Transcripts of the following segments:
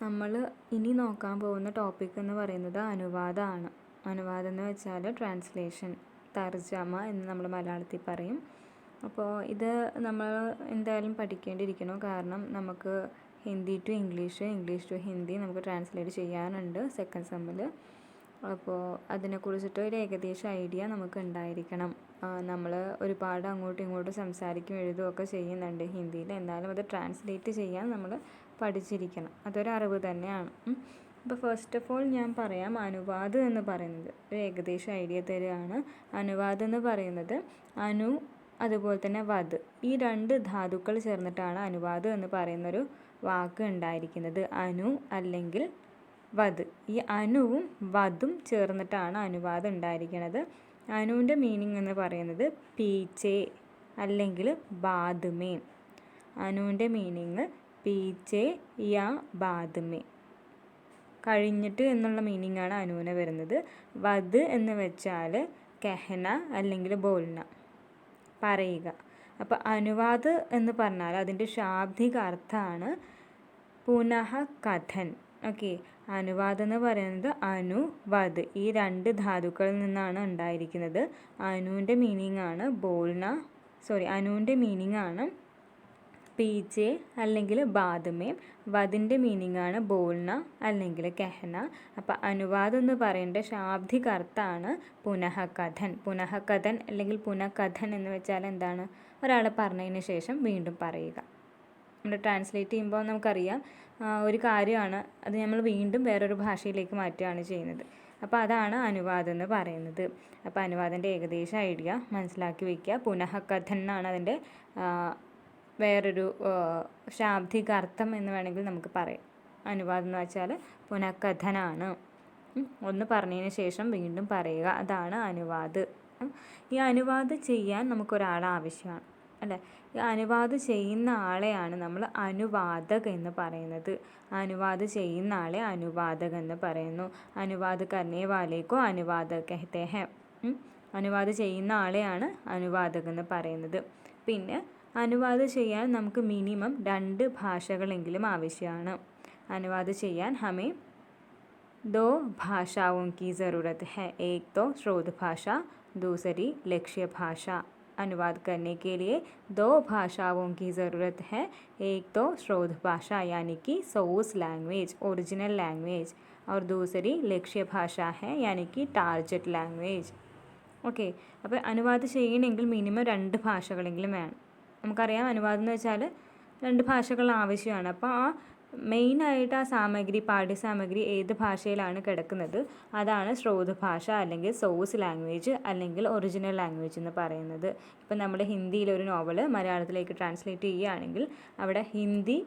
നമ്മൾ ഇനി നോക്കാൻ പോകുന്ന ടോപ്പിക് എന്ന് പറയുന്നത് അനുവാദമാണ്. അനുവാദം എന്ന് വെച്ചാൽ ട്രാൻസ്ലേഷൻ, തർജമ എന്ന് നമ്മൾ മലയാളത്തിൽ പറയും. അപ്പോൾ ഇത് നമ്മൾ എന്തായാലും പഠിക്കേണ്ടിയിരിക്കണം. കാരണം നമുക്ക് Hindi to English, English to Hindi നമുക്ക് ട്രാൻസ്ലേറ്റ് ചെയ്യാനുണ്ട് സെക്കൻഡ് സെമ്മിൽ. അപ്പോൾ അതിനെക്കുറിച്ചിട്ട് ഒരു ഏകദേശ ഐഡിയ നമുക്ക് ഉണ്ടായിരിക്കണം. നമ്മൾ ഒരുപാട് അങ്ങോട്ടും ഇങ്ങോട്ടും സംസാരിക്കും എഴുതുകയൊക്കെ ചെയ്യുന്നുണ്ട് ഹിന്ദിയിൽ. എന്നാലും അത് ട്രാൻസ്ലേറ്റ് ചെയ്യാൻ നമ്മൾ പഠിച്ചിരിക്കണം. അതൊരു അറിവ് തന്നെയാണ്. അപ്പോൾ ഫസ്റ്റ് ഓഫ് ഓൾ ഞാൻ പറയാം, അനുവാദം എന്ന് പറയുന്നത് ഒരു ഏകദേശം ഐഡിയ തരികയാണ്. അനുവാദം എന്ന് പറയുന്നത് അനു അതുപോലെ തന്നെ വധ്, ഈ രണ്ട് ധാതുക്കൾ ചേർന്നിട്ടാണ് അനുവാദം എന്ന് പറയുന്നൊരു വാക്ക് ഉണ്ടായിരിക്കുന്നത്. അനു അല്ലെങ്കിൽ വധ്, ഈ അനുവും വധും ചേർന്നിട്ടാണ് അനുവാദം ഉണ്ടായിരിക്കുന്നത്. അനുവിൻ്റെ മീനിങ് എന്ന് പറയുന്നത് പീച്ചെ അല്ലെങ്കിൽ ബാദ്മേ. അനുവിൻ്റെ മീനിങ് പീച്ചെ യാ ബാദ്മേ, കഴിഞ്ഞിട്ട് എന്നുള്ള മീനിങ്ങാണ് അനുവിന് വരുന്നത്. വധ് എന്ന് വെച്ചാൽ കഹന അല്ലെങ്കിൽ ബോൽന, പറയുക. അപ്പോൾ അനുവാദ് എന്ന് പറഞ്ഞാൽ അതിൻ്റെ ശാബ്ദിക അർത്ഥമാണ് പുനഃ കഥൻ. ഓക്കെ, അനുവാദം എന്ന് പറയുന്നത് അനു വധ്, ഈ രണ്ട് ധാതുക്കളിൽ നിന്നാണ് ഉണ്ടായിരിക്കുന്നത്. അനുവിൻ്റെ മീനിങ് ആണ് അനുവിൻ്റെ മീനിങ് ആണ് പീച്ചെ അല്ലെങ്കിൽ ബാദ്മേ. വധിൻ്റെ മീനിങ് ആണ് ബോൽന അല്ലെങ്കിൽ കഹന. അപ്പോൾ അനുവാദം എന്ന് പറയേണ്ട ശാബ്ദിക അർത്ഥമാണ് പുനഃകഥൻ. പുനഃകഥൻ അല്ലെങ്കിൽ പുനഃകഥൻ എന്ന് വെച്ചാൽ എന്താണ്? ഒരാൾ പറഞ്ഞതിന് ശേഷം വീണ്ടും പറയുക. നമ്മൾ ട്രാൻസ്ലേറ്റ് ചെയ്യുമ്പോൾ നമുക്കറിയാം ഒരു കാര്യമാണ്, അത് നമ്മൾ വീണ്ടും വേറൊരു ഭാഷയിലേക്ക് മാറ്റുകയാണ് ചെയ്യുന്നത്. അപ്പോൾ അതാണ് അനുവാദം എന്ന് പറയുന്നത്. അപ്പോൾ അനുവാദത്തിൻ്റെ ഏകദേശ ഐഡിയ മനസ്സിലാക്കി വയ്ക്കുക. പുനഃകഥൻ എന്നാണ് അതിൻ്റെ വേറൊരു ശാബ്ദിക അർത്ഥം എന്ന് വേണമെങ്കിൽ നമുക്ക് പറയാം. അനുവാദം എന്ന് വെച്ചാൽ പുനഃകഥനാണ്, ഒന്ന് പറഞ്ഞതിന് ശേഷം വീണ്ടും പറയുക, അതാണ് അനുവാദ്. ഈ അനുവാദം ചെയ്യാൻ നമുക്കൊരാൾ ആവശ്യമാണ്, അല്ലേ? ഈ അനുവാദം ചെയ്യുന്ന ആളെയാണ് നമ്മൾ അനുവാദക് എന്ന് പറയുന്നത്. അനുവാദം ചെയ്യുന്ന ആളെ അനുവാദക് എന്ന് പറയുന്നു. അനുവാദ് കർനെ വാലേക്കോ അനുവാദക് കഹത്തെ ഹെ. അനുവാദം ചെയ്യുന്ന ആളെയാണ് അനുവാദക് എന്ന് പറയുന്നത്. പിന്നെ അനുവാദം ചെയ്യാൻ നമുക്ക് മിനിമം 2 ഭാഷകളെങ്കിലും ആവശ്യമാണ്. അനുവാദം ചെയ്യാൻ ഹമേ 2 ഭാഷാओं की ज़रूरत है. एक तो स्रोत भाषा, दूसरी लक्ष्य भाषा. अनुवाद करने के लिए 2 भाषाओं की ज़रूरत है. एक तो स्रोत भाषा यानी कि सोर्स लैंग्वेज, ओरिजिनल लैंग्वेज, और दूसरी लक्ष्य भाषा है यानी कि टारगेट लैंग्वेज. ഓക്കെ, അപ്പോൾ അനുവാദം ചെയ്യണമെങ്കിൽ മിനിമം 2 ഭാഷകളെങ്കിലും വേണം. നമുക്കറിയാം അനുവാദം എന്ന് വെച്ചാൽ 2 ഭാഷകൾ ആവശ്യമാണ്. അപ്പോൾ ആ മെയിനായിട്ട് ആ സാമഗ്രി, പാഠ്യസാമഗ്രി ഏത് ഭാഷയിലാണ് കിടക്കുന്നത് അതാണ് സ്രോത ഭാഷ അല്ലെങ്കിൽ സോഴ്സ് ലാംഗ്വേജ് അല്ലെങ്കിൽ ഒറിജിനൽ ലാംഗ്വേജ് എന്ന് പറയുന്നത്. ഇപ്പം നമ്മൾ ഹിന്ദിയിലൊരു നോവൽ മലയാളത്തിലേക്ക് ട്രാൻസ്ലേറ്റ് ചെയ്യുകയാണെങ്കിൽ അവിടെ ഹിന്ദി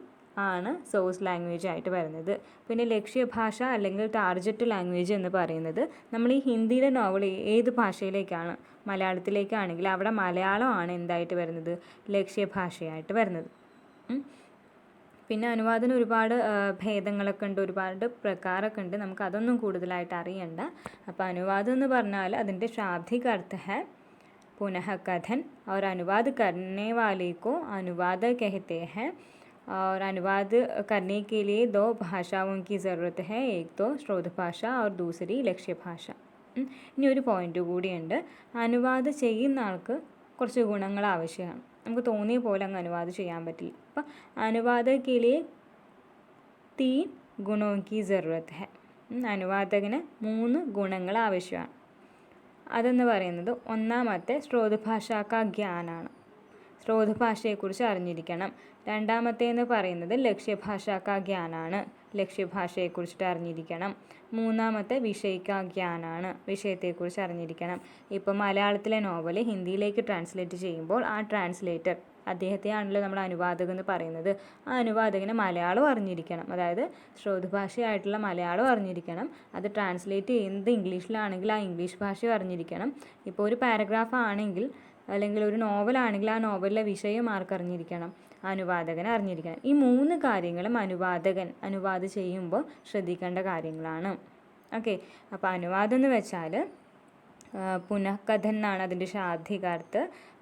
ആണ് സോഴ്സ് ലാംഗ്വേജ് ആയിട്ട് വരുന്നത്. പിന്നെ ലക്ഷ്യഭാഷ അല്ലെങ്കിൽ ടാർഗറ്റ് ലാംഗ്വേജ് എന്ന് പറയുന്നത് നമ്മൾ ഈ ഹിന്ദിയിലെ നോവൽ ഏത് ഭാഷയിലേക്കാണ്, മലയാളത്തിലേക്കാണെങ്കിൽ അവിടെ മലയാളമാണ് എന്തായിട്ട് വരുന്നത്, ലക്ഷ്യഭാഷയായിട്ട് വരുന്നത്. പിന്നെ അനുവാദത്തിന് ഒരുപാട് ഭേദങ്ങളൊക്കെ ഉണ്ട്, ഒരുപാട് പ്രകാരമൊക്കെ ഉണ്ട്. നമുക്ക് അതൊന്നും കൂടുതലായിട്ട് അറിയണ്ട. അപ്പോൾ അനുവാദം എന്ന് പറഞ്ഞാൽ അതിൻ്റെ ശാബ്ദിക अर्थ है पुनःकथन, और अनुवाद करने वाले को अनुवादक कहते हैं. और अनुवाद करने के लिए 2 भाषाओं की ज़रूरत है. एक तो स्रोत भाषा और दूसरी लक्ष्य भाषा. ഇനി ഒരു പോയിൻ്റ് കൂടിയുണ്ട്. അനുവാദം ചെയ്യുന്ന ആൾക്ക് കുറച്ച് ഗുണങ്ങൾ ആവശ്യമാണ്. നമുക്ക് തോന്നിയ പോലെ അങ്ങ് അനുവാദം ചെയ്യാൻ പറ്റില്ല. അപ്പം അനുവാദക്ക് ലിയേ 3 ഗുണോं की ज़रूरत है. അനുവാദകന് 3 ഗുണങ്ങൾ ആവശ്യമാണ്. അതെന്ന് പറയുന്നത് ഒന്നാമത്തെ സ്രോത ഭാഷാക്കാ ജ്ഞാനാണ്, സ്രോത ഭാഷയെക്കുറിച്ച് അറിഞ്ഞിരിക്കണം. രണ്ടാമത്തേന്ന് പറയുന്നത് ലക്ഷ്യഭാഷാക്കാ ജ്ഞാനാണ്, ലക്ഷ്യഭാഷയെക്കുറിച്ചിട്ട് അറിഞ്ഞിരിക്കണം. മൂന്നാമത്തെ വിഷയിക്കാ ജ്ഞാനാണ്, വിഷയത്തെക്കുറിച്ച് അറിഞ്ഞിരിക്കണം. ഇപ്പോൾ മലയാളത്തിലെ നോവൽ ഹിന്ദിയിലേക്ക് ട്രാൻസ്ലേറ്റ് ചെയ്യുമ്പോൾ ആ ട്രാൻസ്ലേറ്റർ, അദ്ദേഹത്തെയാണല്ലോ നമ്മൾ അനുവാദകൻ എന്ന് പറയുന്നത്. ആ അനുവാദകന് മലയാളം അറിഞ്ഞിരിക്കണം, അതായത് ശ്രോതഭാഷയായിട്ടുള്ള മലയാളം അറിഞ്ഞിരിക്കണം. അത് ട്രാൻസ്ലേറ്റ് ചെയ്യുന്നത് ഇംഗ്ലീഷിലാണെങ്കിൽ ആ ഇംഗ്ലീഷ് ഭാഷയും അറിഞ്ഞിരിക്കണം. ഇപ്പോൾ ഒരു പാരഗ്രാഫ് ആണെങ്കിൽ അല്ലെങ്കിൽ ഒരു നോവലാണെങ്കിൽ ആ നോവലിലെ വിഷയം ആർക്കറിഞ്ഞിരിക്കണം, അനുവാദകൻ അറിഞ്ഞിരിക്കണം. ഈ 3 കാര്യങ്ങളും അനുവാദം ചെയ്യുമ്പോൾ ശ്രദ്ധിക്കേണ്ട കാര്യങ്ങളാണ്. ഓക്കെ, അപ്പോൾ അനുവാദം എന്ന് വെച്ചാൽ पुनः कथन എന്നാണ് അതിൻ്റെ ശാബ്ദിക अर्थ।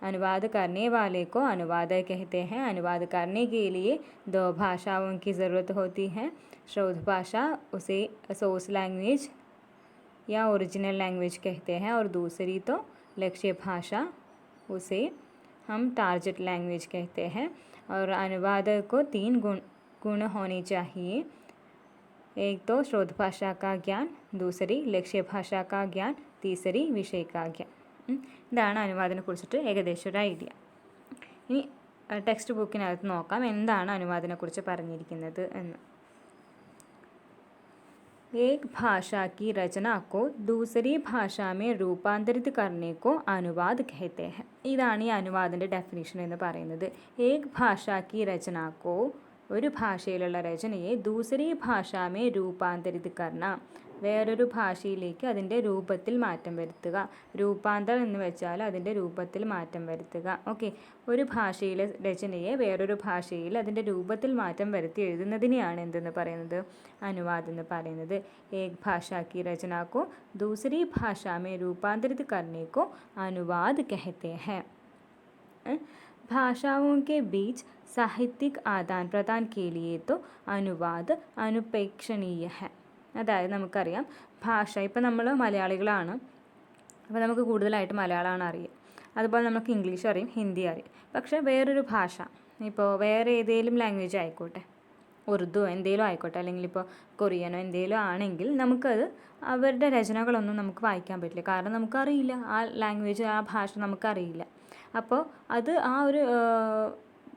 अनुवाद करने वाले को अनुवादक कहते हैं। अनुवाद करने के लिए दो भाषाओं की ज़रूरत होती है। स्रोत भाषा उसे सोर्स लैंग्वेज या ओरिजिनल लैंग्वेज कहते हैं, और दूसरी तो लक्ष्य भाषा, उसे हम टारगेट लैंग्वेज कहते हैं। और अनुवादक को 3 गुण होने चाहिए। एक तो स्रोत भाषा का ज्ञान, दूसरी लक्ष्य भाषा का ज्ञान, तीसरी विषय का ज्ञान। ഇതാണ് അനുവാദത്തിനെ കുറിച്ചിട്ട് ഏകദേശം ഒരു ഐഡിയ. ഇനി ടെക്സ്റ്റ് ബുക്കിനകത്ത് നോക്കാം എന്താണ് അനുവാദത്തിനെക്കുറിച്ച് പറഞ്ഞിരിക്കുന്നത് എന്ന്. एक भाषा की रचना को दूसरी भाषा में रूपांतरित करने को अनुवाद कहते हैं. ഇതാണ് ഈ അനുവാദത്തിൻ്റെ ഡെഫിനിഷൻ എന്ന് പറയുന്നത്. ഏക് ഭാഷാ കി രചന കോ, ഒരു ഭാഷയിലുള്ള രചനയെ ദൂസരി ഭാഷാമേ രൂപാന്തരിത് കർണ, വേറൊരു ഭാഷയിലേക്ക് അതിൻ്റെ രൂപത്തിൽ മാറ്റം വരുത്തുക. രൂപാന്തരം എന്ന് വെച്ചാൽ അതിൻ്റെ രൂപത്തിൽ മാറ്റം വരുത്തുക. ഓക്കെ, ഒരു ഭാഷയിലെ രചനയെ വേറൊരു ഭാഷയിൽ അതിൻ്റെ രൂപത്തിൽ മാറ്റം വരുത്തി എഴുതുന്നതിനെയാണ് എന്തെന്ന് പറയുന്നത്, അനുവാദം എന്ന് പറയുന്നത്. ഏക് ഭാഷാ കി രചന കോ ദൂസരി ഭാഷാമേ രൂപാന്തരിത് കർണേ കോ അനുവാദ് കഹത്തെ ഹൈ. भाषाओं के बीच साहित्यिक आदान प्रदान के लिए तो अनुवाद अनुपेक्षणीय है. അതായത് നമുക്കറിയാം ഭാഷ, ഇപ്പം നമ്മൾ മലയാളികളാണ്, അപ്പോൾ നമുക്ക് കൂടുതലായിട്ട് മലയാളമാണ് അറിയുക. അതുപോലെ നമുക്ക് ഇംഗ്ലീഷ് അറിയും, ഹിന്ദി അറിയും. പക്ഷേ വേറൊരു ഭാഷ, ഇപ്പോൾ വേറെ ഏതെങ്കിലും ലാംഗ്വേജ് ആയിക്കോട്ടെ, ഉറുദു എന്തെങ്കിലും ആയിക്കോട്ടെ, അല്ലെങ്കിൽ ഇപ്പോൾ കൊറിയനോ എന്തെങ്കിലും ആണെങ്കിൽ നമുക്കത് അവരുടെ രചനകളൊന്നും നമുക്ക് വായിക്കാൻ പറ്റില്ല. കാരണം നമുക്കറിയില്ല, ആ ലാംഗ്വേജ്, ആ ഭാഷ നമുക്കറിയില്ല. അപ്പോൾ അത് ആ ഒരു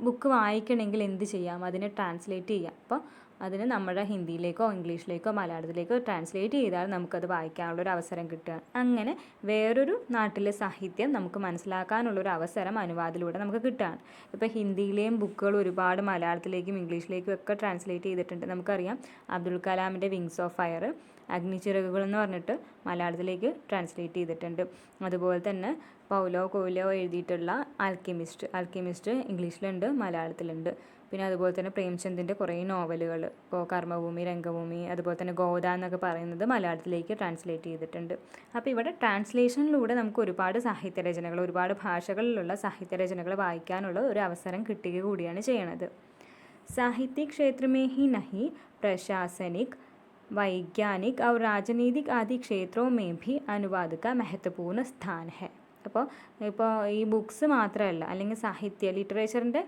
ബുക്ക് വായിക്കണമെങ്കിൽ എന്ത് ചെയ്യാം, അതിനെ ട്രാൻസ്ലേറ്റ് ചെയ്യാം. അപ്പോൾ അതിന് നമ്മുടെ ഹിന്ദിയിലേക്കോ ഇംഗ്ലീഷിലേക്കോ മലയാളത്തിലേക്കോ ട്രാൻസ്ലേറ്റ് ചെയ്താൽ നമുക്കത് വായിക്കാനുള്ളൊരു അവസരം കിട്ടുകയാണ്. അങ്ങനെ വേറൊരു നാട്ടിലെ സാഹിത്യം നമുക്ക് മനസ്സിലാക്കാനുള്ളൊരു അവസരം അനുവാദത്തിലൂടെ നമുക്ക് കിട്ടുകയാണ്. ഇപ്പോൾ ഹിന്ദിയിലെയും ബുക്കുകൾ ഒരുപാട് മലയാളത്തിലേക്കും ഇംഗ്ലീഷിലേക്കും ഒക്കെ ട്രാൻസ്ലേറ്റ് ചെയ്തിട്ടുണ്ട്. നമുക്കറിയാം അബ്ദുൽ കലാമിൻ്റെ വിങ്സ് ഓഫ് ഫയർ, അഗ്നിച്ചിറകുകൾ എന്ന് പറഞ്ഞിട്ട് മലയാളത്തിലേക്ക് ട്രാൻസ്ലേറ്റ് ചെയ്തിട്ടുണ്ട്. അതുപോലെ തന്നെ പൗലോ കൊയ്ലോ എഴുതിയിട്ടുള്ള ആൽക്കെമിസ്റ്റ് ഇംഗ്ലീഷിലുണ്ട്, മലയാളത്തിലുണ്ട്. പിന്നെ അതുപോലെ തന്നെ പ്രേംചന്ദിൻ്റെ കുറേ നോവലുകൾ, ഇപ്പോൾ കർമ്മഭൂമി, രംഗഭൂമി, അതുപോലെ തന്നെ ഗോദ എന്നൊക്കെ പറയുന്നത് മലയാളത്തിലേക്ക് ട്രാൻസ്ലേറ്റ് ചെയ്തിട്ടുണ്ട്. അപ്പോൾ ഇവിടെ ട്രാൻസ്ലേഷനിലൂടെ നമുക്ക് ഒരുപാട് സാഹിത്യരചനകൾ, ഒരുപാട് ഭാഷകളിലുള്ള സാഹിത്യരചനകൾ വായിക്കാനുള്ള ഒരു അവസരം കിട്ടുക കൂടിയാണ് ചെയ്യണത്. സാഹിത്യ क्षेत्र में ही नहीं, प्रशासनिक, वैज्ञानिक और राजनीतिक आदि क्षेत्रों में भी अनुवाद का महत्वपूर्ण स्थान है. ഇപ്പോൾ ഈ ബുക്സ് മാത്രമല്ല, അല്ലെങ്കിൽ സാഹിത്യ ലിറ്ററേച്ചറിൻ്റെ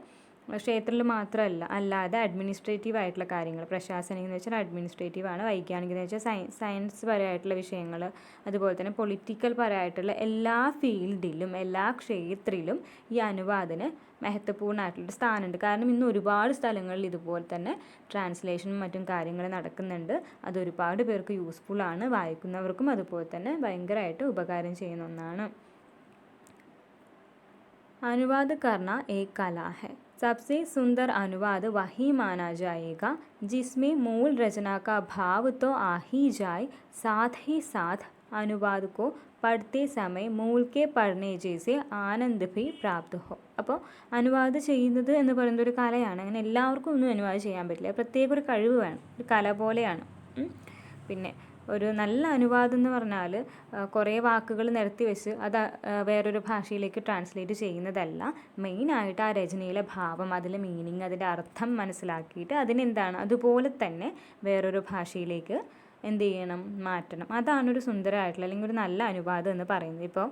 ക്ഷേത്രത്തിൽ മാത്രമല്ല, അല്ലാതെ അഡ്മിനിസ്ട്രേറ്റീവ് ആയിട്ടുള്ള കാര്യങ്ങൾ, പ്രശാസനികം എന്ന് വെച്ചാൽ അഡ്മിനിസ്ട്രേറ്റീവ് ആണ്, വൈജ്ഞാനികം എന്ന് വെച്ചാൽ സയൻസ് പരമായിട്ടുള്ള വിഷയങ്ങൾ, അതുപോലെ തന്നെ പൊളിറ്റിക്കൽ പരമായിട്ടുള്ള എല്ലാ ഫീൽഡിലും എല്ലാ ക്ഷേത്രത്തിലും ഈ അനുവാദത്തിന് മഹത്വപൂർണ്ണമായിട്ടുള്ള സ്ഥാനമുണ്ട്. കാരണം ഇന്ന് ഒരുപാട് സ്ഥലങ്ങളിൽ ഇതുപോലെ തന്നെ ട്രാൻസ്ലേഷനും മറ്റും കാര്യങ്ങൾ നടക്കുന്നുണ്ട്. അതൊരുപാട് പേർക്ക് യൂസ്ഫുള്ളാണ്, വായിക്കുന്നവർക്കും അതുപോലെ തന്നെ ഭയങ്കരമായിട്ട് ഉപകാരം ചെയ്യുന്ന ഒന്നാണ്. अनुवाद करना एक कला है. सबसे सुंदर अनुवाद वही माना जाएगा जिसमें मूल रचना का भाव तो आ ही जाए, साथ ही साथ अनुवाद को पढ़ते समय मूल के पढ़ने जैसे आनंद भी प्राप्त हो. അപ്പോൾ അനുവാദം ചെയ്യുന്നത് എന്ന് പറയുന്നത് ഒരു കലയാണ്. അങ്ങനെ എല്ലാവർക്കും ഒന്നും അനുവാദം ചെയ്യാൻ പറ്റില്ല, പ്രത്യേക ഒരു കഴിവ് വേണം, ഒരു കല പോലെയാണ്. പിന്നെ ഒരു നല്ല അനുവാദം എന്ന് പറഞ്ഞാൽ കുറേ വാക്കുകൾ നിരത്തി വെച്ച് അത് വേറൊരു ഭാഷയിലേക്ക് ട്രാൻസ്ലേറ്റ് ചെയ്യുന്നതല്ല. മെയിനായിട്ട് ആ രചനയിലെ ഭാവം, അതിലെ മീനിങ്, അതിൻ്റെ അർത്ഥം മനസ്സിലാക്കിയിട്ട് അതിനെന്താണ് അതുപോലെ തന്നെ വേറൊരു ഭാഷയിലേക്ക് എന്ത് ചെയ്യണം, മാറ്റണം. അതാണൊരു സുന്ദരമായിട്ടുള്ള അല്ലെങ്കിൽ ഒരു നല്ല അനുവാദം എന്ന് പറയുന്നത്. ഇപ്പോൾ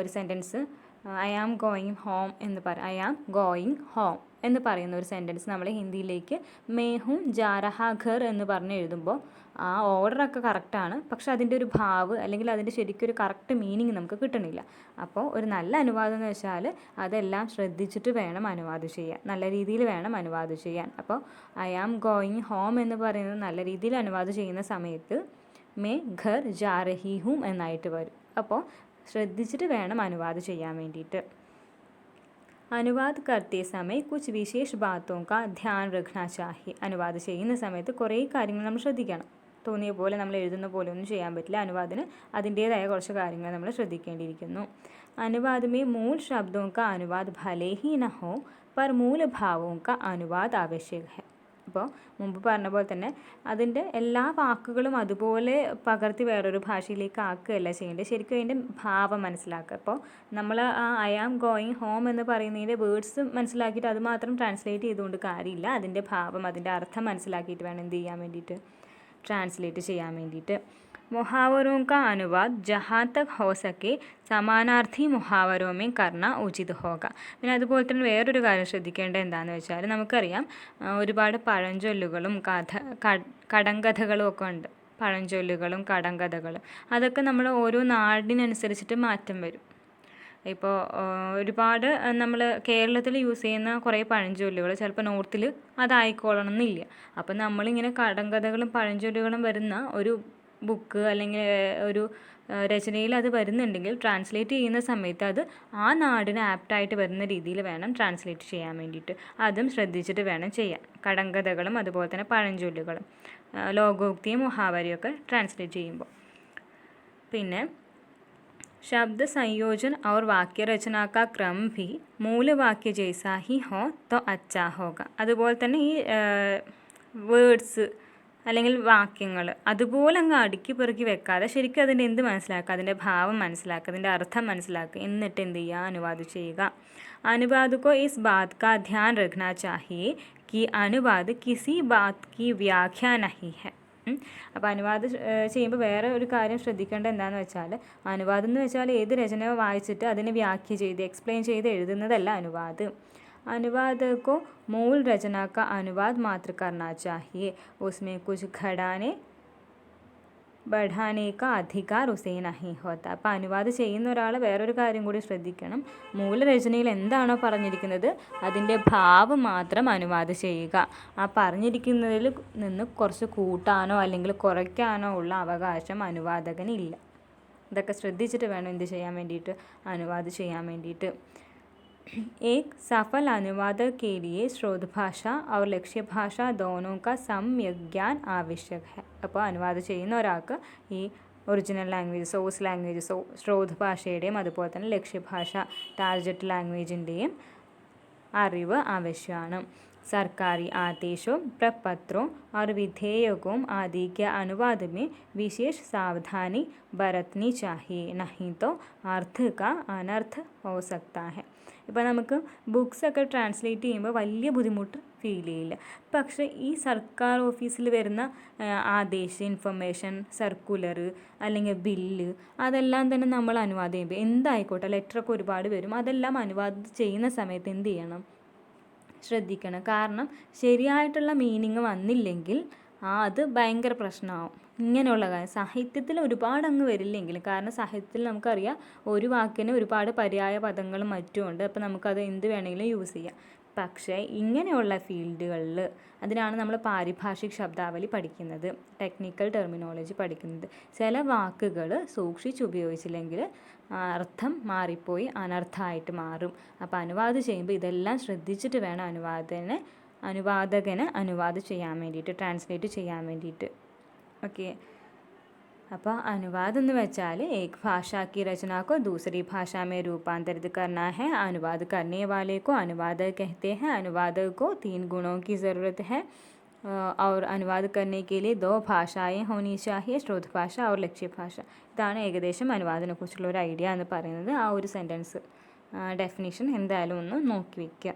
ഒരു sentence I am going home എന്ന് പറയുന്ന ഒരു സെൻറ്റൻസ് നമ്മൾ ഹിന്ദിയിലേക്ക് മേഹും ജാരഹ ഘർ എന്ന് പറഞ്ഞ് എഴുതുമ്പോൾ ആ ഓർഡറൊക്കെ കറക്റ്റാണ്, പക്ഷെ അതിൻ്റെ ഒരു ഭാവ് അല്ലെങ്കിൽ അതിൻ്റെ ശരിക്കൊരു കറക്റ്റ് മീനിങ് നമുക്ക് കിട്ടണില്ല. അപ്പോൾ ഒരു നല്ല അനുവാദം എന്ന് വെച്ചാൽ അതെല്ലാം ശ്രദ്ധിച്ചിട്ട് വേണം അനുവാദം ചെയ്യാൻ, നല്ല രീതിയിൽ വേണം അനുവാദം ചെയ്യാൻ. അപ്പോൾ ഐ ആം ഗോയിങ് ഹോം എന്ന് പറയുന്നത് നല്ല രീതിയിൽ അനുവാദം ചെയ്യുന്ന സമയത്ത് മേ ഘർ ജാ രഹി ഹൂം എന്നായിട്ട് വരും. അപ്പോൾ ശ്രദ്ധിച്ചിട്ട് വേണം അനുവാദം ചെയ്യാൻ വേണ്ടിയിട്ട്. അനുവാദ് करते समय कुछ विशेष बातों का ध्यान रखना चाहिए. അനുവാദം ചെയ്യുന്ന സമയത്ത് കുറേ കാര്യങ്ങൾ നമ്മൾ ശ്രദ്ധിക്കണം. തോന്നിയ പോലെ നമ്മൾ എഴുതുന്ന പോലെ ഒന്നും ചെയ്യാൻ പറ്റില്ല. അനുവാദത്തിന് അതിൻ്റേതായ കുറച്ച് കാര്യങ്ങൾ നമ്മൾ ശ്രദ്ധിക്കേണ്ടിയിരിക്കുന്നു. अनुवाद में मूल शब्दों का अनुवाद भले ही न हो, पर मूल भावों का अनुवाद आवश्यक है. അപ്പോൾ മുമ്പ് പറഞ്ഞ പോലെ തന്നെ അതിൻ്റെ എല്ലാ വാക്കുകളും അതുപോലെ പകർത്തി വേറൊരു ഭാഷയിലേക്ക് ആക്കുകയല്ല ചെയ്യേണ്ടത്, ശരിക്കും അതിൻ്റെ ഭാവം മനസ്സിലാക്കുക. അപ്പോൾ നമ്മൾ ആ ഐ ആം ഗോയിങ് ഹോം എന്ന് പറയുന്നതിൻ്റെ വേർഡ്സ് മനസ്സിലാക്കിയിട്ട് അത് മാത്രം ട്രാൻസ്ലേറ്റ് ചെയ്തുകൊണ്ട് കാര്യമില്ല, അതിൻ്റെ ഭാവം, അതിൻ്റെ അർത്ഥം മനസ്സിലാക്കിയിട്ട് വേണം എന്ത് ചെയ്യാൻ വേണ്ടിയിട്ട്, ട്രാൻസ്ലേറ്റ് ചെയ്യാൻ വേണ്ടിയിട്ട്. मुहावरों का अनुवाद जहाँ तक हो सके സമാനാർത്ഥി മുഹാവരോ മേ കർണ ഉചിത് ഹോക. പിന്നെ അതുപോലെ തന്നെ വേറൊരു കാര്യം ശ്രദ്ധിക്കേണ്ടത് എന്താണെന്ന് വെച്ചാൽ, നമുക്കറിയാം ഒരുപാട് പഴഞ്ചൊല്ലുകളും കടങ്കഥകളും ഒക്കെ ഉണ്ട്. പഴഞ്ചൊല്ലുകളും കടങ്കഥകളും അതൊക്കെ നമ്മൾ ഓരോ നാടിനനുസരിച്ചിട്ട് മാറ്റം വരും. ഇപ്പോൾ ഒരുപാട് നമ്മൾ കേരളത്തിൽ യൂസ് ചെയ്യുന്ന കുറേ പഴഞ്ചൊല്ലുകൾ ചിലപ്പോൾ നോർത്തിൽ അതായിക്കോളണം എന്നില്ല. അപ്പം നമ്മളിങ്ങനെ കടങ്കഥകളും പഴഞ്ചൊല്ലുകളും വരുന്ന ഒരു ബുക്ക് അല്ലെങ്കിൽ ഒരു രചനയിൽ അത് വരുന്നുണ്ടെങ്കിൽ ട്രാൻസ്ലേറ്റ് ചെയ്യുന്ന സമയത്ത് അത് ആ നാടിന് ആപ്റ്റായിട്ട് വരുന്ന രീതിയിൽ വേണം ട്രാൻസ്ലേറ്റ് ചെയ്യാൻ വേണ്ടിയിട്ട്. അതും ശ്രദ്ധിച്ചിട്ട് വേണം ചെയ്യാൻ. കടങ്കഥകളും അതുപോലെ തന്നെ പഴഞ്ചൊല്ലുകളും ലോകോക്തിയും മുഹാവരയൊക്കെ ട്രാൻസ്ലേറ്റ് ചെയ്യുമ്പോൾ. പിന്നെ शब्द संयोजन और वाक्य रचना का क्रम भी मूल वाक्य जैसा ही हो तो अच्छा होगा. അതുപോലെ തന്നെ ഈ വേർഡ്സ് അല്ലെങ്കിൽ വാക്യങ്ങൾ അതുപോലെ അങ്ങ് അടുക്കി പെറുക്കി വെക്കാതെ ശരിക്കും അതിൻ്റെ എന്ത് മനസ്സിലാക്കുക, അതിൻ്റെ ഭാവം മനസ്സിലാക്കുക, അതിൻ്റെ അർത്ഥം മനസ്സിലാക്കുക, എന്നിട്ട് എന്ത് ചെയ്യുക, അനുവാദം ചെയ്യുക. अनुवाद को इस बात का ध्यान रखना चाहिए कि अनुवाद किसी बात की व्याख्या नहीं है. അപ്പോൾ അനുവാദം ചെയ്യുമ്പോൾ വേറെ ഒരു കാര്യം ശ്രദ്ധിക്കേണ്ടത് എന്താണെന്ന് വെച്ചാൽ, അനുവാദം എന്ന് വെച്ചാൽ ഏത് രചന വായിച്ചിട്ട് അതിനെ വ്യാഖ്യ ചെയ്ത് എക്സ്പ്ലെയിൻ ചെയ്ത് എഴുതുന്നതല്ല അനുവാദം. अनुवाद को मूल रचना का अनुवाद मात्र करना चाहिए, उसमें कुछ घटाने बढ़ाने का अधिकार उसे नहीं होता. അപ്പോൾ അനുവാദം ചെയ്യുന്ന ഒരാൾ വേറൊരു കാര്യം കൂടി ശ്രദ്ധിക്കണം. മൂലരചനയിൽ എന്താണോ പറഞ്ഞിരിക്കുന്നത് അതിൻ്റെ ഭാവം മാത്രം അനുവാദം ചെയ്യുക. ആ പറഞ്ഞിരിക്കുന്നതിൽ നിന്ന് കുറച്ച് കൂട്ടാനോ അല്ലെങ്കിൽ കുറയ്ക്കാനോ ഉള്ള അവകാശം അനുവാദകനില്ല. ഇതൊക്കെ ശ്രദ്ധിച്ചിട്ട് വേണം എന്ത് ചെയ്യാൻ വേണ്ടിയിട്ട്, അനുവാദം ചെയ്യാൻ വേണ്ടിയിട്ട്. एक सफल अनुवादक के लिए स्रोत भाषा और लक्ष्य भाषा दोनों का सम्यक ज्ञान आवश्यक है. അപ്പോൾ അനുവാദം ചെയ്യുന്ന ഒരാൾക്ക് ഈ ഒറിജിനൽ ലാംഗ്വേജ്, സോഴ്സ് ലാംഗ്വേജ്, സ്രോത് ഭാഷയുടെയും അതുപോലെ തന്നെ ലക്ഷ്യഭാഷ ടാർജറ്റ് ലാംഗ്വേജിൻ്റെയും അറിവ് ആവശ്യമാണ്. सरकारी आदेशों, प्रपत्रों और विधेयकों आदि के अनुवाद में विशेष सावधानी बरतनी चाहिए, नहीं तो अर्थ का अनर्थ हो सकता है. ഇപ്പോൾ നമുക്ക് ബുക്സൊക്കെ ട്രാൻസ്ലേറ്റ് ചെയ്യുമ്പോൾ വലിയ ബുദ്ധിമുട്ട് ഫീൽ ചെയ്യില്ല. പക്ഷേ ഈ സർക്കാർ ഓഫീസിൽ വരുന്ന ആദേശം, ഇൻഫർമേഷൻ സർക്കുലർ അല്ലെങ്കിൽ ബില്ല്, അതെല്ലാം തന്നെ നമ്മൾ അനുവാദം ചെയ്യുമ്പോൾ എന്തായിക്കോട്ടെ, ലെറ്ററൊക്കെ ഒരുപാട് വരും, അതെല്ലാം അനുവാദം ചെയ്യുന്ന സമയത്ത് എന്ത് ചെയ്യണം, ശ്രദ്ധിക്കണം. കാരണം ശരിയായിട്ടുള്ള മീനിങ് വന്നില്ലെങ്കിൽ അത് ഭയങ്കര പ്രശ്നമാവും. ഇങ്ങനെയുള്ള കാര്യം സാഹിത്യത്തിൽ ഒരുപാട് അങ്ങ് വരില്ലെങ്കിലും, കാരണം സാഹിത്യത്തിൽ നമുക്കറിയാം ഒരു വാക്കിന് ഒരുപാട് പര്യായ പദങ്ങളും മറ്റുമുണ്ട്. അപ്പോൾ നമുക്കത് എന്ത് വേണമെങ്കിലും യൂസ് ചെയ്യാം. പക്ഷേ ഇങ്ങനെയുള്ള ഫീൽഡുകളിൽ അതിനാണ് നമ്മൾ പാരിഭാഷിക് ശബ്ദാവലി പഠിക്കുന്നത്, ടെക്നിക്കൽ ടെർമിനോളജി പഠിക്കുന്നത്. ചില വാക്കുകൾ സൂക്ഷിച്ചുപയോഗിച്ചില്ലെങ്കിൽ അർത്ഥം മാറിപ്പോയി അനർത്ഥമായിട്ട് മാറും. അപ്പോൾ അനുവാദം ചെയ്യുമ്പോൾ ഇതെല്ലാം ശ്രദ്ധിച്ചിട്ട് വേണം അനുവാദകന് അനുവാദം ചെയ്യാൻ വേണ്ടിയിട്ട്, ട്രാൻസ്ലേറ്റ് ചെയ്യാൻ വേണ്ടിയിട്ട്. ഓക്കെ, അപ്പോൾ അനുവാദം എന്ന് വെച്ചാൽ एक भाषा की रचना को दूसरी भाषा में रूपांतरित करना है. अनुवाद करने वाले को अनुवादक कहते हैं. अनुवादक को 3 गुणों की ज़रूरत है और अनुवाद करने के लिए 2 भाषाएं होनी चाहिए, स्रोत भाषा और लक्ष्य भाषा. ഇതാണ് ഏകദേശം അനുവാദത്തിനെക്കുറിച്ചുള്ള ഒരു ഐഡിയ എന്ന് പറയുന്നത്. ആ ഒരു സെൻറ്റൻസ് ഡെഫിനിഷൻ എന്തായാലും ഒന്ന് നോക്കി വയ്ക്കുക.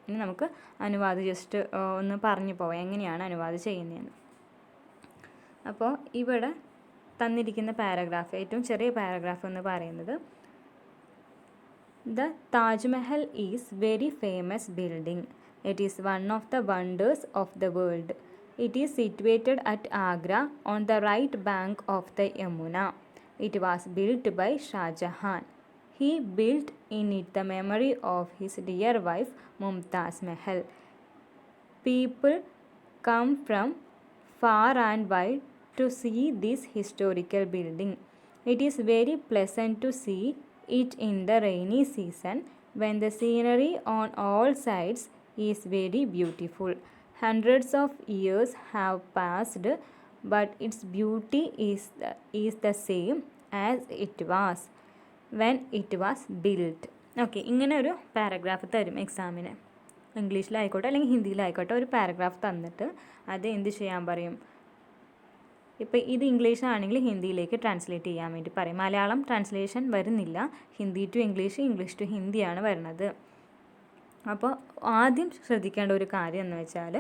ഇനി നമുക്ക് അനുവാദം ജസ്റ്റ് ഒന്ന് പറഞ്ഞു പോവാം എങ്ങനെയാണ് അനുവാദം ചെയ്യുന്നതെന്ന്. അപ്പോൾ ഇവിടെ തന്നിരിക്കുന്ന പാരഗ്രാഫ്, ഏറ്റവും ചെറിയ പാരഗ്രാഫ് എന്ന് പറയുന്നത്, the Taj Mahal is very famous building. It is one of the wonders of the world. It is situated at Agra on the right bank of the Yamuna. It was built by Shah Jahan. He built in it the memory of his dear wife Mumtaz Mahal. People come from far and wide to see this historical building. It is very pleasant to see it in the rainy season when the scenery on all sides is very beautiful. Hundreds of years have passed, but its beauty is the same as it was when it was built. Okay, ഇങ്ങനെ ഒരു paragraph തരും എക്സാമിന്. ഇംഗ്ലീഷിലായിക്കോട്ടെ അല്ലെങ്കിൽ ഹിന്ദിയിലായിക്കോട്ടെ ഒരു paragraph തന്നിട്ട് അത് എന്ത് ചെയ്യാൻ പറയും, ഇപ്പോൾ ഇത് ഇംഗ്ലീഷ് ആണെങ്കിൽ ഹിന്ദിയിലേക്ക് ട്രാൻസ്ലേറ്റ് ചെയ്യാൻ വേണ്ടി പറയും. മലയാളം ട്രാൻസ്ലേഷൻ വരുന്നില്ല, Hindi to English, English to ഹിന്ദിയാണ് വരുന്നത്. അപ്പോൾ ആദ്യം ശ്രദ്ധിക്കേണ്ട ഒരു കാര്യം എന്ന് വെച്ചാൽ,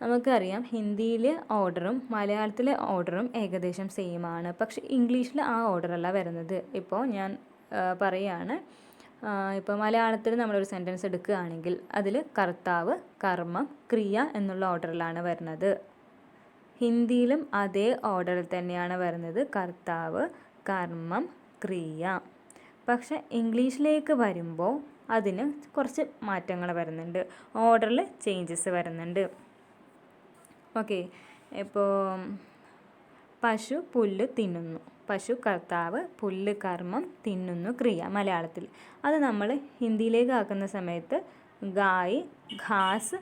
നമുക്കറിയാം ഹിന്ദിയിലെ ഓർഡറും മലയാളത്തിലെ ഓർഡറും ഏകദേശം സെയിം ആണ്. പക്ഷേ ഇംഗ്ലീഷിൽ ആ ഓർഡറല്ല വരുന്നത്. ഇപ്പോൾ ഞാൻ പറയുകയാണ്, ഇപ്പോൾ മലയാളത്തിൽ നമ്മളൊരു സെൻറ്റൻസ് എടുക്കുകയാണെങ്കിൽ അതിൽ കർത്താവ്, കർമ്മം, ക്രിയ എന്നുള്ള ഓർഡറിലാണ് വരുന്നത്. ഹിന്ദിയിലും അതേ ഓർഡറിൽ തന്നെയാണ് വരുന്നത്, കർത്താവ്, കർമ്മം, ക്രിയ. പക്ഷേ ഇംഗ്ലീഷിലേക്ക് വരുമ്പോൾ അതിന് കുറച്ച് മാറ്റങ്ങൾ വരുന്നുണ്ട്, ഓർഡറിൽ ചേഞ്ചസ് വരുന്നുണ്ട്. ഓക്കെ, ഇപ്പോൾ പശു പുല്ല് തിന്നുന്നു, പശു കർത്താവ്, പുല്ല് കർമ്മം, തിന്നുന്നു ക്രിയ മലയാളത്തിൽ. അത് നമ്മൾ ഹിന്ദിയിലേക്ക് ആക്കുന്ന സമയത്ത് ഗായ്, ഘാസ്,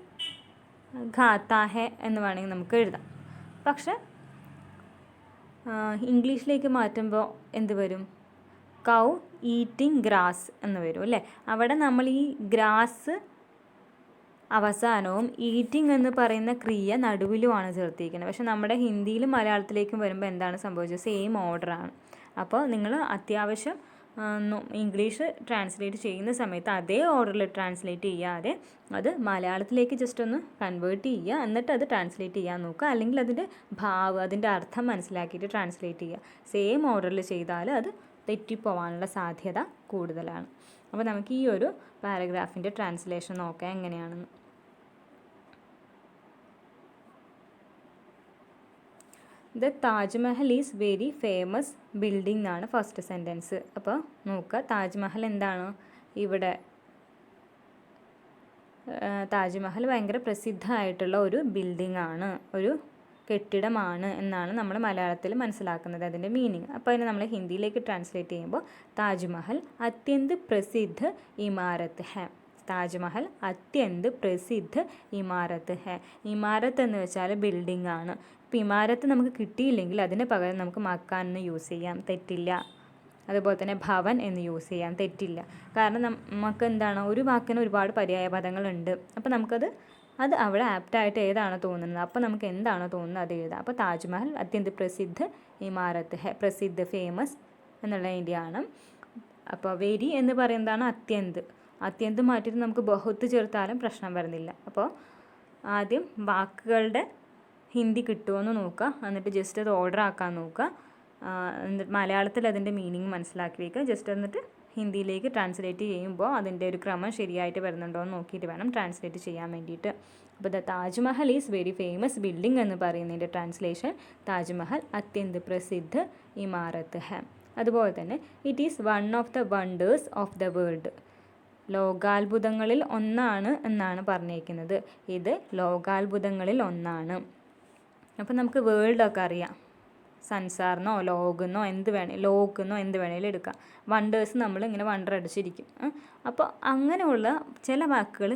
ഖാത്താ ഹെ എന്ന് വേണമെങ്കിൽ നമുക്ക് എഴുതാം. പക്ഷെ ഇംഗ്ലീഷിലേക്ക് മാറ്റുമ്പോൾ എന്ത് വരും, കൗ ഈറ്റിംഗ് ഗ്രാസ് എന്ന് വരും അല്ലേ. അവിടെ നമ്മൾ ഈ ഗ്രാസ് അവസാനവും ഈറ്റിംഗ് എന്ന് പറയുന്ന ക്രിയ നടുവിലുമാണ് ചേർത്തിരിക്കുന്നത്. പക്ഷെ നമ്മുടെ ഹിന്ദിയിലും മലയാളത്തിലേക്കും വരുമ്പോൾ എന്താണ് സംഭവിച്ചത്, സെയിം ഓർഡറാണ്. അപ്പോൾ നിങ്ങൾ അത്യാവശ്യം ഇംഗ്ലീഷ് ട്രാൻസ്ലേറ്റ് ചെയ്യുന്ന സമയത്ത് അതേ ഓർഡറിൽ ട്രാൻസ്ലേറ്റ് ചെയ്യാതെ അത് മലയാളത്തിലേക്ക് ജസ്റ്റ് ഒന്ന് കൺവേർട്ട് ചെയ്യുക, എന്നിട്ട് അത് ട്രാൻസ്ലേറ്റ് ചെയ്യാൻ നോക്കുക. അല്ലെങ്കിൽ അതിൻ്റെ ഭാവം, അതിൻ്റെ അർത്ഥം മനസ്സിലാക്കിയിട്ട് ട്രാൻസ്ലേറ്റ് ചെയ്യുക. സെയിം ഓർഡറിൽ ചെയ്താൽ അത് തെറ്റിപ്പോവാനുള്ള സാധ്യത കൂടുതലാണ്. അപ്പോൾ നമുക്ക് ഈ ഒരു പാരഗ്രാഫിൻ്റെ ട്രാൻസ്ലേഷൻ നോക്കാം എങ്ങനെയാണെന്ന്. The Taj Mahal is very famous building എന്നാണ് ഫസ്റ്റ് സെൻറ്റൻസ്. അപ്പോൾ നോക്കുക, താജ്മഹൽ എന്താണ്, ഇവിടെ താജ്മഹൽ ഭയങ്കര പ്രസിദ്ധമായിട്ടുള്ള ഒരു ബിൽഡിംഗ് ആണ്, ഒരു കെട്ടിടമാണ് എന്നാണ് നമ്മൾ മലയാളത്തിൽ മനസ്സിലാക്കുന്നത് അതിൻ്റെ മീനിങ്. അപ്പോൾ അതിനെ നമ്മൾ ഹിന്ദിയിലേക്ക് ട്രാൻസ്ലേറ്റ് ചെയ്യുമ്പോൾ താജ്മഹൽ അത്യന്ത് പ്രസിദ്ധ ഇമാരത്ത് ഹെ. താജ്മഹൽ അത്യന്ത് പ്രസിദ്ധ ഇമാരത്ത് ഹെ. ഇമാരത്ത് എന്ന് വെച്ചാൽ ബിൽഡിംഗ് ആണ്. ഇപ്പോൾ ഇമാരത്ത് നമുക്ക് കിട്ടിയില്ലെങ്കിൽ അതിന് പകരം നമുക്ക് മക്കാൻ എന്ന് യൂസ് ചെയ്യാം, തെറ്റില്ല. അതുപോലെ തന്നെ ഭവൻ എന്ന് യൂസ് ചെയ്യാം, തെറ്റില്ല. കാരണം നമുക്ക് എന്താണ്, ഒരു വാക്കിന് ഒരുപാട് പര്യായ പദങ്ങളുണ്ട്. അപ്പോൾ നമുക്കത് അവിടെ ആപ്റ്റായിട്ട് ഏതാണോ തോന്നുന്നത്, അപ്പോൾ നമുക്ക് എന്താണോ തോന്നുന്നത് അത് എഴുതാം. അപ്പോൾ താജ്മഹൽ അത്യന്ത് പ്രസിദ്ധ ഇമാരത്ത് ഹെ, പ്രസിദ്ധ ഫേമസ് എന്നുള്ള ഇതിൻ്റെയാണ്. അപ്പോൾ വെരി എന്ന് പറയുന്നതാണ് അത്യന്ത്. അത്യന്ത് മാറ്റിയിട്ട് നമുക്ക് ബഹുത്ത് ചേർത്താലും പ്രശ്നം വരുന്നില്ല. അപ്പോൾ ആദ്യം വാക്കുകളുടെ ഹിന്ദി കിട്ടുമോയെന്ന് നോക്കുക, എന്നിട്ട് ജസ്റ്റ് അത് ഓർഡർ ആക്കാൻ നോക്കുക. എന്നിട്ട് മലയാളത്തിൽ അതിൻ്റെ മീനിങ് മനസ്സിലാക്കി വയ്ക്കുക. ജസ്റ്റ് എന്നിട്ട് ഹിന്ദിയിലേക്ക് ട്രാൻസ്ലേറ്റ് ചെയ്യുമ്പോൾ അതിൻ്റെ ഒരു ക്രമം ശരിയായിട്ട് വരുന്നുണ്ടോ എന്ന് നോക്കിയിട്ട് വേണം ട്രാൻസ്ലേറ്റ് ചെയ്യാൻ വേണ്ടിയിട്ട്. അപ്പോൾ the Taj Mahal is very famous building എന്ന് പറയുന്നതിൻ്റെ ട്രാൻസ്ലേഷൻ താജ്മഹൽ അത്യന്ത് പ്രസിദ്ധ ഇമാരത്ത് ഹെ. അതുപോലെ തന്നെ it is one of the wonders of the world. ലോകാത്ഭുതങ്ങളിൽ ഒന്നാണ് എന്നാണ് പറഞ്ഞിരിക്കുന്നത്. ഇത് ലോകാത്ഭുതങ്ങളിൽ ഒന്നാണ്. അപ്പോൾ നമുക്ക് വേൾഡൊക്കെ അറിയാം, സൻസാറിനോ ലോകെന്നോ എന്ത് ലോകെന്നോ എന്ത് വേണേലും എടുക്കാം. വണ്ടേഴ്സ് നമ്മളിങ്ങനെ വണ്ടർ അടിച്ചിരിക്കും. അപ്പോൾ അങ്ങനെയുള്ള ചില വാക്കുകൾ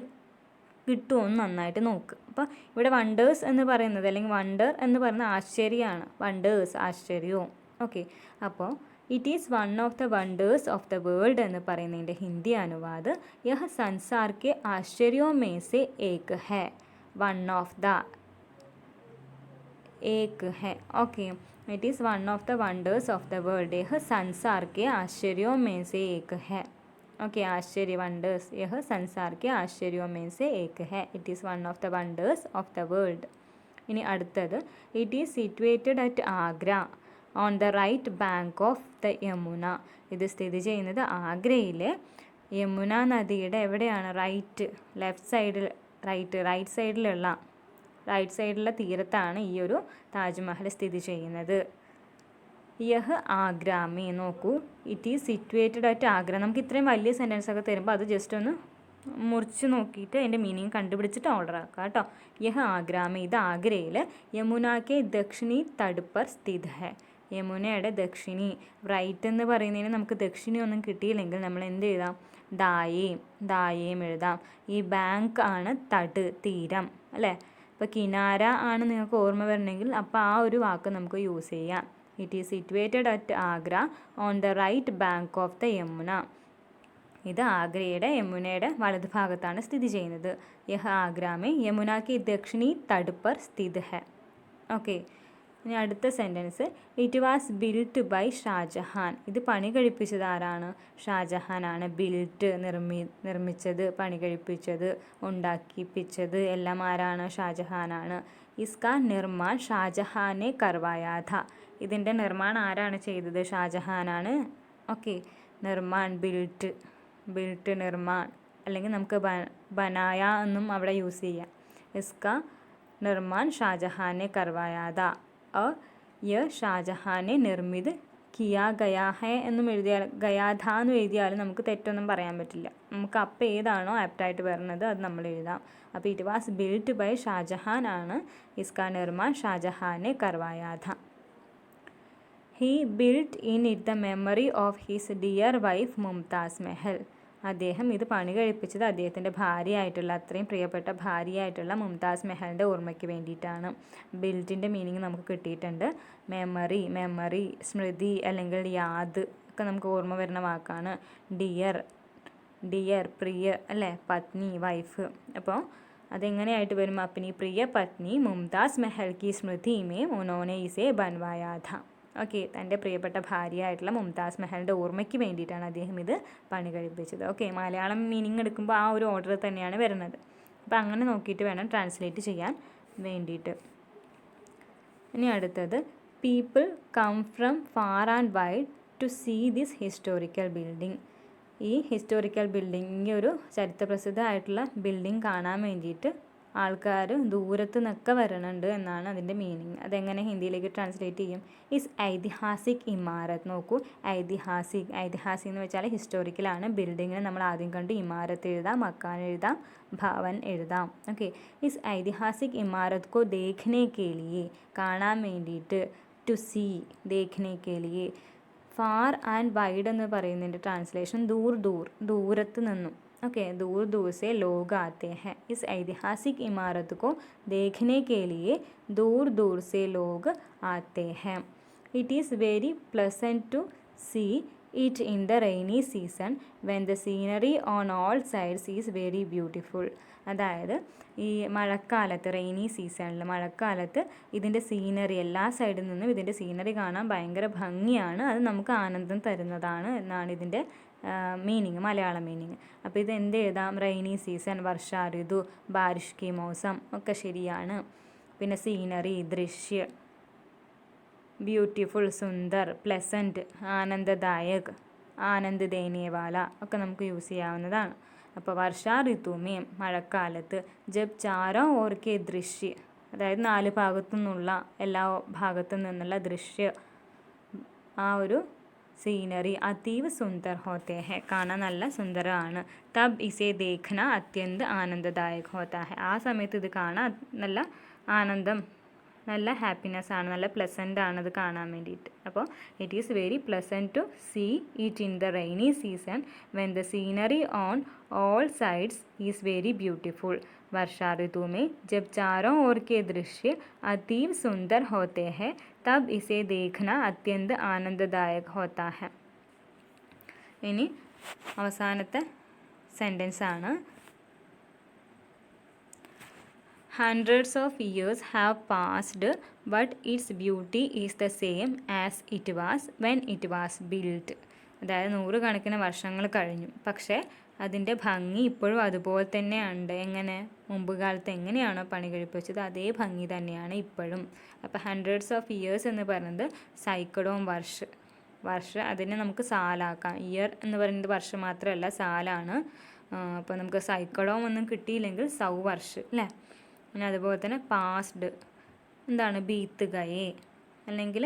കിട്ടുമോ നന്നായിട്ട് നോക്കുക. അപ്പോൾ ഇവിടെ വണ്ടേഴ്സ് എന്ന് പറയുന്നത്, അല്ലെങ്കിൽ വണ്ടർ എന്ന് പറയുന്നത് ആശ്ചര്യമാണ്. വണ്ടേഴ്സ് ആശ്ചര്യവും. ഓക്കെ, അപ്പോൾ it is one of the wonders of the world എന്ന് പറയുന്നതിൻ്റെ ഹിന്ദി അനുവാദ് യഹ സൻസാർ കെ ആശ്ചര്യോ മേ സെ ഏക് ഹെ. വൺ ഓഫ് ദ एक है. Okay, it is one of the wonders of the world. यह संसार के आश्चर्यों में से एक है. ओके, आश्चर्य वंडर्स, यह संसार के आश्चर्यों में से एक है. It is one of the wonders of the world. ഇനി അടുത്തത്, it is situated at Agra on the right bank of the Yamuna. ഇത് സ്ഥിതി ചെയ്യുന്നത് ആഗ്രയിലെ യമുന നദിയുടെ എവിടെയാണ്, ലെഫ്റ്റ് സൈഡിൽ, റൈറ്റ് സൈഡിലുള്ള തീരത്താണ് ഈ ഒരു താജ്മഹൽ സ്ഥിതി ചെയ്യുന്നത്. യഹ് ആഗ്രാമി. നോക്കൂ, it is situated at Agra. നമുക്ക് ഇത്രയും വലിയ സെൻറ്റൻസ് ഒക്കെ തരുമ്പോൾ അത് ജസ്റ്റ് ഒന്ന് മുറിച്ച് നോക്കിയിട്ട് അതിൻ്റെ മീനിങ് കണ്ടുപിടിച്ചിട്ട് ഓർഡർ ആക്കുക കേട്ടോ. യഹ് ആഗ്രാമി, ഇത് ആഗ്രയിൽ യമുനയ്ക്ക് ദക്ഷിണി തടുപ്പർ സ്ഥിത് ഹെ. യമുനയുടെ ദക്ഷിണി, റൈറ്റ് എന്ന് പറയുന്നതിന് നമുക്ക് ദക്ഷിണി ഒന്നും കിട്ടിയില്ലെങ്കിൽ നമ്മൾ എന്ത് എഴുതാം, ദായേം എഴുതാം. ഈ ബാങ്ക് ആണ് തീരം അല്ലേ. ഇപ്പോൾ കിനാര ആണ് നിങ്ങൾക്ക് ഓർമ്മ വരണമെങ്കിൽ അപ്പോൾ ആ ഒരു വാക്ക് നമുക്ക് യൂസ് ചെയ്യാം. It is situated at Agra on the right bank of the Yamuna. ഇത് ആഗ്രയുടെ യമുനയുടെ വലതുഭാഗത്താണ് സ്ഥിതി ചെയ്യുന്നത്. യഹ ആഗ്രാമേ യമുന കി ദക്ഷിണി തട് പർ സ്ഥിത് ഹെ. ഓക്കെ, ഇനി അടുത്ത sentence, it was built by Shah Jahan. ഇത് പണി കഴിപ്പിച്ചത് ആരാണ്? ഷാജഹാനാണ്. ബിൽറ്റ് നിർമ്മിച്ചത്, പണി കഴിപ്പിച്ചത്, ഉണ്ടാക്കിപ്പിച്ചത് എല്ലാം ആരാണ്? ഷാജഹാനാണ്. ഇസ്കാ നിർമ്മാൺ ഷാജഹാനെ കർവായാ ഥ. ഇതിൻ്റെ നിർമ്മാണം ആരാണ് ചെയ്തത്? ഷാജഹാനാണ്. ഓക്കെ, നിർമ്മാൺ ബിൽറ്റ് നിർമ്മാൺ, അല്ലെങ്കിൽ നമുക്ക് ബനായ എന്നും അവിടെ യൂസ് ചെയ്യാം. ഇസ്കാ നിർമ്മാൺ ഷാജഹാനെ കർവായാ ഥ. और यह ഷാജഹാനെ നിർമ്മിത് കിയാ ഗയാ ഹെ എന്നും എഴുതിയാൽ, ഗയാധ എന്ന് എഴുതിയാലും നമുക്ക് തെറ്റൊന്നും പറയാൻ പറ്റില്ല. നമുക്ക് അപ്പം ഏതാണോ ആപ്റ്റായിട്ട് വരുന്നത് അത് നമ്മൾ എഴുതാം. അപ്പോൾ it was built by Shahjahan ആണ്. ഇസ്കാ നിർമ്മാൺ ഷാജഹാനെ കർവായാ ഥ. He built in it the memory of his dear wife Mumtaz Mahal. അദ്ദേഹം ഇത് പണി കഴിപ്പിച്ചത് അദ്ദേഹത്തിൻ്റെ ഭാര്യയായിട്ടുള്ള, അത്രയും പ്രിയപ്പെട്ട ഭാര്യയായിട്ടുള്ള മുംതാസ് മെഹലിൻ്റെ ഓർമ്മയ്ക്ക് വേണ്ടിയിട്ടാണ്. ബിൽറ്റിൻ്റെ മീനിങ് നമുക്ക് കിട്ടിയിട്ടുണ്ട്. മെമ്മറി, സ്മൃതി അല്ലെങ്കിൽ യാദ് ഒക്കെ നമുക്ക് ഓർമ്മ വരുന്ന വാക്കാണ്. ഡിയർ പ്രിയ അല്ലേ, പത്നി, വൈഫ്. അപ്പോൾ അതെങ്ങനെയായിട്ട് വരും? അപ്പനി പ്രിയ പത്നി മുംതാസ് മെഹൽ കി സ്മൃതി മേ ഉനോനെ ഇസേ ബൻവായാ ഥ. ഓക്കെ, തൻ്റെ പ്രിയപ്പെട്ട ഭാര്യയായിട്ടുള്ള മുംതാസ് മെഹലിൻ്റെ ഓർമ്മയ്ക്ക് വേണ്ടിയിട്ടാണ് അദ്ദേഹം ഇത് പണി കഴിപ്പിച്ചത്. ഓക്കെ, മലയാളം മീനിങ് എടുക്കുമ്പോൾ ആ ഒരു ഓർഡർ തന്നെയാണ് വരുന്നത്. അപ്പോൾ അങ്ങനെ നോക്കിയിട്ട് വേണം ട്രാൻസ്ലേറ്റ് ചെയ്യാൻ വേണ്ടിയിട്ട്. ഇനി അടുത്തത്, people come from far and wide to see this historical building. ഈ ഹിസ്റ്റോറിക്കൽ ബിൽഡിംഗ്, ഈ ഒരു ചരിത്രപ്രസിദ്ധമായിട്ടുള്ള ബിൽഡിംഗ് കാണാൻ വേണ്ടിയിട്ട് ആൾക്കാർ ദൂരത്ത് നിന്നൊക്കെ വരണുണ്ട് എന്നാണ് അതിൻ്റെ മീനിങ്. അതെങ്ങനെ ഹിന്ദിയിലേക്ക് ട്രാൻസ്ലേറ്റ് ചെയ്യും? ഇസ് ഐതിഹാസിക് ഇമാരത്ത്. നോക്കൂ, ഐതിഹാസിക് എന്ന് വെച്ചാൽ ഹിസ്റ്റോറിക്കലാണ്. ബിൽഡിങ്ങിന് നമ്മൾ ആദ്യം കണ്ട് ഇമാരത്ത് എഴുതാം, മക്കാൻ എഴുതാം, ഭവൻ എഴുതാം. ഓക്കെ, ഇസ് ഐതിഹാസിക് ഇമാരത്ത് കോ ദേഖ്നെ കെ ലിയെ, കാണാൻ വേണ്ടിയിട്ട്. ടു സീ, ദേഖ്നെ കെ ലിയെ. ഫാർ ആൻഡ് വൈഡ് എന്ന് പറയുന്നതിൻ്റെ ട്രാൻസ്ലേഷൻ ദൂരത്ത് നിന്നും. ओके, दूर दूर से लोग आते हैं. इस ऐतिहासिक इमारत को देखने के लिए दूर दूर से लोग आते हैं. It is very pleasant to see it in the rainy season when the scenery on all sides is very beautiful. അതായത് ഈ മഴക്കാലത്ത്, റെയിനി സീസണിൽ, മഴക്കാലത്ത് ഇതിൻ്റെ സീനറി, എല്ലാ സൈഡിൽ നിന്നും ഇതിൻ്റെ സീനറി കാണാൻ ഭയങ്കര ഭംഗിയാണ്. അത് നമുക്ക് ആനന്ദം തരുന്നതാണ് എന്നാണ് ഇതിൻ്റെ മീനിങ്, മലയാളം മീനിങ്. അപ്പോൾ ഇത് എന്ത് എഴുതാം? റെയിനി സീസൺ, വർഷാ ഋതു, ബാരിഷ് കി മൗസം ഒക്കെ ശരിയാണ്. പിന്നെ സീനറി, ദൃശ്യ, ബ്യൂട്ടിഫുൾ, സുന്ദർ, പ്ലസൻറ്റ്, ആനന്ദദായക്, ആനന്ദ് ദേനേവാല ഒക്കെ നമുക്ക് യൂസ് ചെയ്യാവുന്നതാണ്. അപ്പോൾ വർഷാ ഋതുമേ, മഴക്കാലത്ത്, ജബ് ചാരോ ഓർക്കെ ദൃശ്യ, അതായത് 4 ഭാഗത്തു നിന്നുള്ള, എല്ലാ ഭാഗത്തു നിന്നുള്ള ദൃശ്യ, ആ ഒരു സീനറി അതീവ് സുന്ദർ ഹോത്തെ ഹെ, കാണാൻ നല്ല സുന്ദരമാണ്. തബ് ഇസേ ദേഖ്ന അത്യന്ത് ആനന്ദദായക് ഹോത്താ ഹെ, ആ സമയത്ത് ഇത് കാണാൻ നല്ല ആനന്ദം, നല്ല ഹാപ്പിനെസ് ആണ്, നല്ല പ്ലസൻ്റ് ആണ് ഇത് കാണാൻ വേണ്ടിയിട്ട്. അപ്പോൾ it is very pleasant to see it in the rainy season when the scenery on all sides is very beautiful. वर्षा ऋतु में जब चारों ओर के दृश्य अतीव सुंदर होते हैं तब इसे देखना अत्यंत आनंददायक होता है. ഇനി അവസാനത്തെ സെൻറ്റൻസ് ആണ്. Hundreds of years have passed but its beauty is the same as it was when it was built. അതായത് 100 കണക്കിന് വർഷങ്ങൾ കഴിഞ്ഞു, പക്ഷേ അതിൻ്റെ ഭംഗി ഇപ്പോഴും അതുപോലെ തന്നെയുണ്ട്. എങ്ങനെ? മുമ്പ് കാലത്ത് എങ്ങനെയാണോ പണി കഴിപ്പിച്ചത് അതേ ഭംഗി തന്നെയാണ് ഇപ്പോഴും. അപ്പോൾ ഹൺഡ്രഡ്സ് ഓഫ് ഇയേഴ്സ് എന്ന് പറയുന്നത് സൈക്കഡോം വർഷ അതിനെ നമുക്ക് സാലാക്കാം. ഇയർ എന്ന് പറയുന്നത് വർഷം മാത്രമല്ല, സാലാണ്. അപ്പോൾ നമുക്ക് സൈക്കഡോം ഒന്നും കിട്ടിയില്ലെങ്കിൽ വർഷ അല്ലേ. പിന്നെ അതുപോലെ തന്നെ പാസ്ഡ് എന്താണ്? ബീത്ത് ഗയേ, അല്ലെങ്കിൽ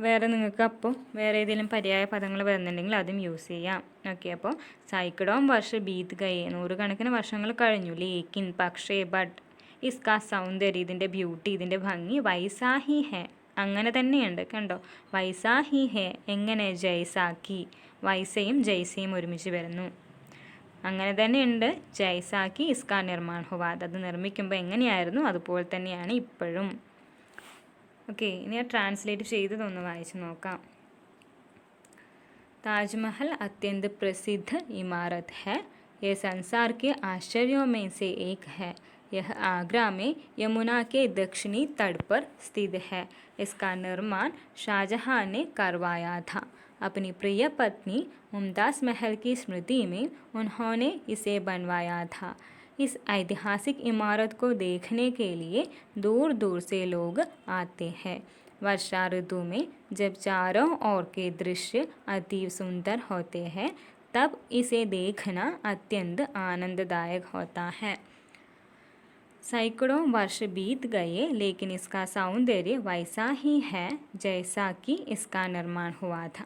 വേറെ നിങ്ങൾക്ക് അപ്പോൾ വേറെ ഏതെങ്കിലും പര്യായ പദങ്ങൾ വരുന്നുണ്ടെങ്കിൽ അതും യൂസ് ചെയ്യാം. ഓക്കെ, അപ്പോൾ സൈക്കഡോം വർഷ ബീത്ത് ഗയേ, 100 കണക്കിന് വർഷങ്ങൾ കഴിഞ്ഞു. ലേക്കിൻ, പക്ഷേ, ബട്ട്, ഇസ്കാ സൗന്ദര്യ, ഇതിൻ്റെ ബ്യൂട്ടി, ഇതിൻ്റെ ഭംഗി, വൈസാഹി ഹെ, അങ്ങനെ തന്നെയുണ്ട്. കണ്ടോ? വൈസാഹി ഹെ, എങ്ങനെ? ജയ്സാക്കി, വൈസയും ജയ്സയും ഒരുമിച്ച് വരുന്നു. അങ്ങനെ തന്നെയുണ്ട്. ജയ്സാക്കി ഇസ്കാ നിർമ്മാൺ ഹുവാദ്, അത് നിർമ്മിക്കുമ്പോൾ എങ്ങനെയായിരുന്നു അതുപോലെ തന്നെയാണ് ഇപ്പോഴും. ഓക്കെ, ഇനി ട്രാൻസ്ലേറ്റ് ചെയ്തതൊന്ന് വായിച്ച് നോക്കാം. ताजमहल अत्यंत प्रसिद्ध इमारत है। यह संसार के आश्चर्यों में से एक है। यह आगरा में यमुना के दक्षिणी तट पर स्थित है। इसका निर्माण शाहजहां ने करवाया था। अपनी प्रिय पत्नी मुमताज़ महल की स्मृति में उन्होंने इसे बनवाया था। इस ऐतिहासिक इमारत को देखने के लिए दूर दूर से लोग आते हैं। वर्षा ऋतु में जब चारों ओर के दृश्य अति सुंदर होते हैं, तब इसे देखना अत्यंत आनंददायक होता है। सैकड़ों वर्ष बीत गए, लेकिन इसका सौंदर्य वैसा ही है जैसा कि इसका निर्माण हुआ था।